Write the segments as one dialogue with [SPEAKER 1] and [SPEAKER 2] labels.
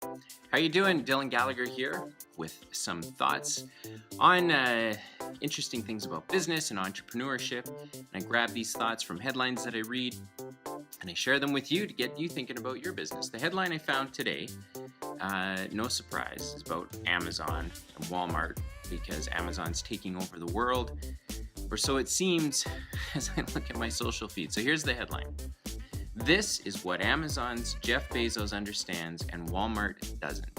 [SPEAKER 1] How you doing? Dylan Gallagher here with some thoughts on interesting things about business and entrepreneurship. And I grab these thoughts from headlines that I read and I share them with you to get you thinking about your business. The headline I found today, no surprise, is about Amazon and Walmart because Amazon's taking over the world, or so it seems as I look at my social feed. So here's the headline. This is what Amazon's Jeff Bezos understands and Walmart doesn't.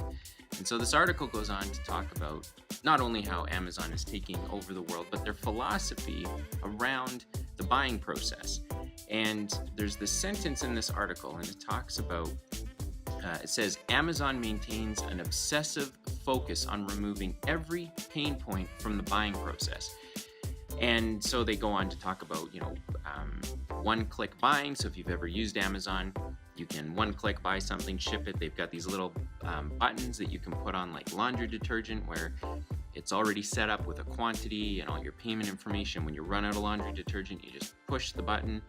[SPEAKER 1] And so this article goes on to talk about not only how Amazon is taking over the world, but their philosophy around the buying process. And there's this sentence in this article, and it talks about, it says, Amazon maintains an obsessive focus on removing every pain point from the buying process. And so they go on to talk about, one-click buying. So if you've ever used Amazon, you can one-click buy something, ship it. They've got these little buttons that you can put on like laundry detergent where it's already set up with a quantity and all your payment information. When you run out of laundry detergent, you just push the button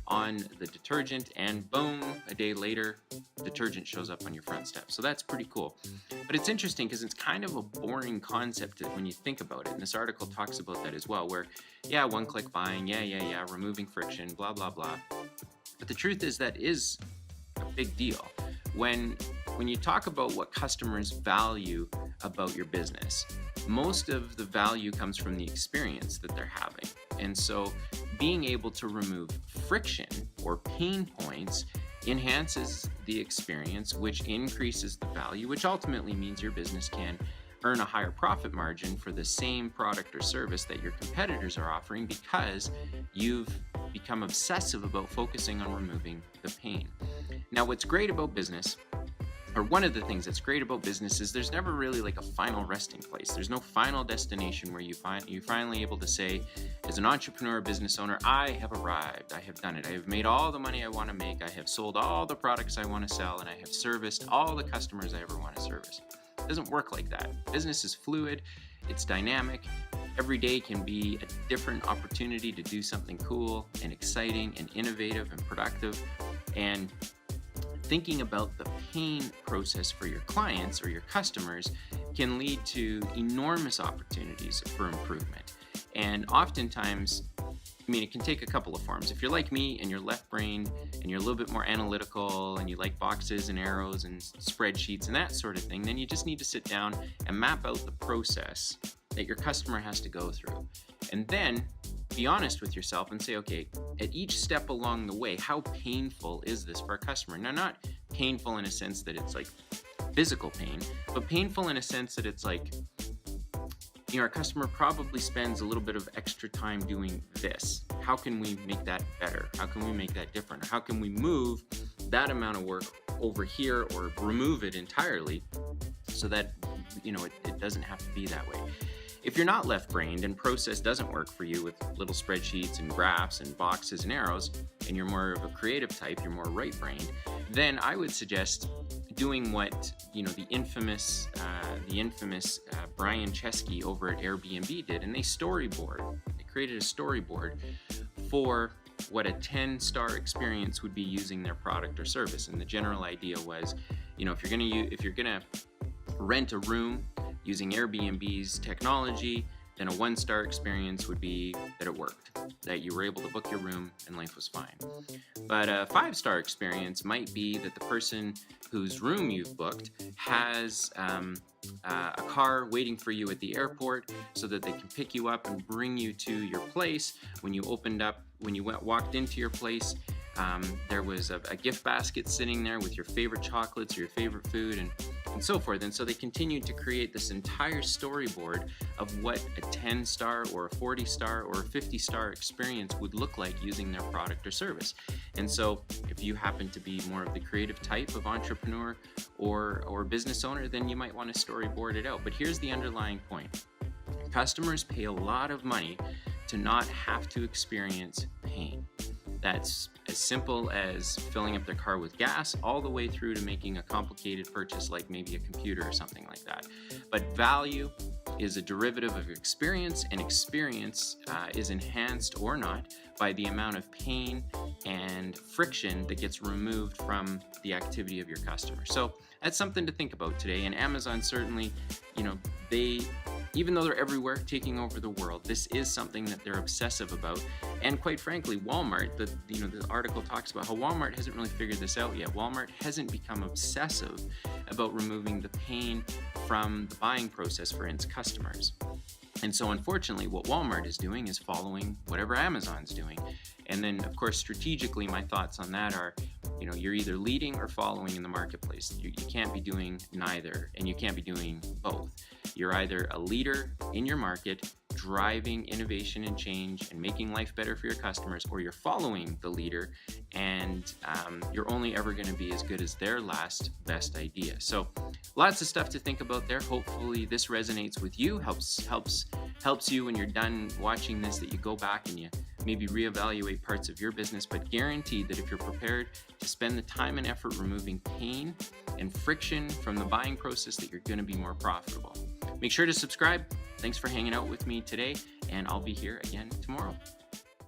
[SPEAKER 1] on the detergent and boom, a day later, detergent shows up on your front step. So that's pretty cool. But it's interesting because it's kind of a boring concept when you think about it. And this article talks about that as well, where, yeah, one-click buying, yeah, removing friction, blah, blah, blah. But the truth is that is a big deal. When you talk about what customers value about your business, most of the value comes from the experience that they're having. And so being able to remove friction or pain points enhances the experience, which increases the value, which ultimately means your business can earn a higher profit margin for the same product or service that your competitors are offering because you've become obsessive about focusing on removing the pain. Now, what's great about business, or one of the things that's great about business, is there's never really like a final resting place. There's no final destination where you're finally able to say, as an entrepreneur, business owner, I have arrived, I have done it. I have made all the money I want to make. I have sold all the products I want to sell, and I have serviced all the customers I ever want to service. It doesn't work like that. Business is fluid, it's dynamic. Every day can be a different opportunity to do something cool and exciting and innovative and productive. And thinking about the pain process for your clients or your customers can lead to enormous opportunities for improvement. And oftentimes, it can take a couple of forms. If you're like me and you're left-brained and you're a little bit more analytical and you like boxes and arrows and spreadsheets and that sort of thing, then you just need to sit down and map out the process that your customer has to go through. And then be honest with yourself and say, okay, at each step along the way, how painful is this for a customer? Now, not painful in a sense that it's like physical pain, but painful in a sense that it's like, our customer probably spends a little bit of extra time doing this. How can we make that better? How can we make that different? How can we move that amount of work over here or remove it entirely so that, it doesn't have to be that way? If you're not left-brained and process doesn't work for you with little spreadsheets and graphs and boxes and arrows, and you're more of a creative type, you're more right-brained, then I would suggest doing what the infamous Brian Chesky over at Airbnb did, and they created a storyboard for what a 10-star experience would be using their product or service. And the general idea was, if you're gonna rent a room using Airbnb's technology, then a 1-star experience would be that it worked, that you were able to book your room and life was fine. But a 5-star experience might be that the person whose room you've booked has a car waiting for you at the airport so that they can pick you up and bring you to your place. When you walked into your place, there was a gift basket sitting there with your favorite chocolates or your favorite food and so forth. And so they continued to create this entire storyboard of what a 10-star or a 40-star or a 50-star experience would look like using their product or service. And so if you happen to be more of the creative type of entrepreneur or business owner, then you might want to storyboard it out. But here's the underlying point. Customers pay a lot of money to not have to experience pain. That's as simple as filling up their car with gas all the way through to making a complicated purchase like maybe a computer or something like that. But value is a derivative of experience, and experience is enhanced or not by the amount of pain and friction that gets removed from the activity of your customer. So that's something to think about today. And Amazon certainly, even though they're everywhere, taking over the world, this is something that they're obsessive about. And quite frankly, Walmart, the article talks about how Walmart hasn't really figured this out yet. Walmart hasn't become obsessive about removing the pain from the buying process for its customers. And so unfortunately, what Walmart is doing is following whatever Amazon's doing. And then, of course, strategically, my thoughts on that are, you're either leading or following in the marketplace. You can't be doing neither, and you can't be doing both. You're either a leader in your market, driving innovation and change and making life better for your customers, or you're following the leader and you're only ever going to be as good as their last best idea. So lots of stuff to think about there. Hopefully this resonates with you, helps you when you're done watching this, that you go back and you maybe reevaluate parts of your business, but guaranteed that if you're prepared to spend the time and effort removing pain and friction from the buying process, that you're going to be more profitable. Make sure to subscribe. Thanks for hanging out with me today, and I'll be here again tomorrow.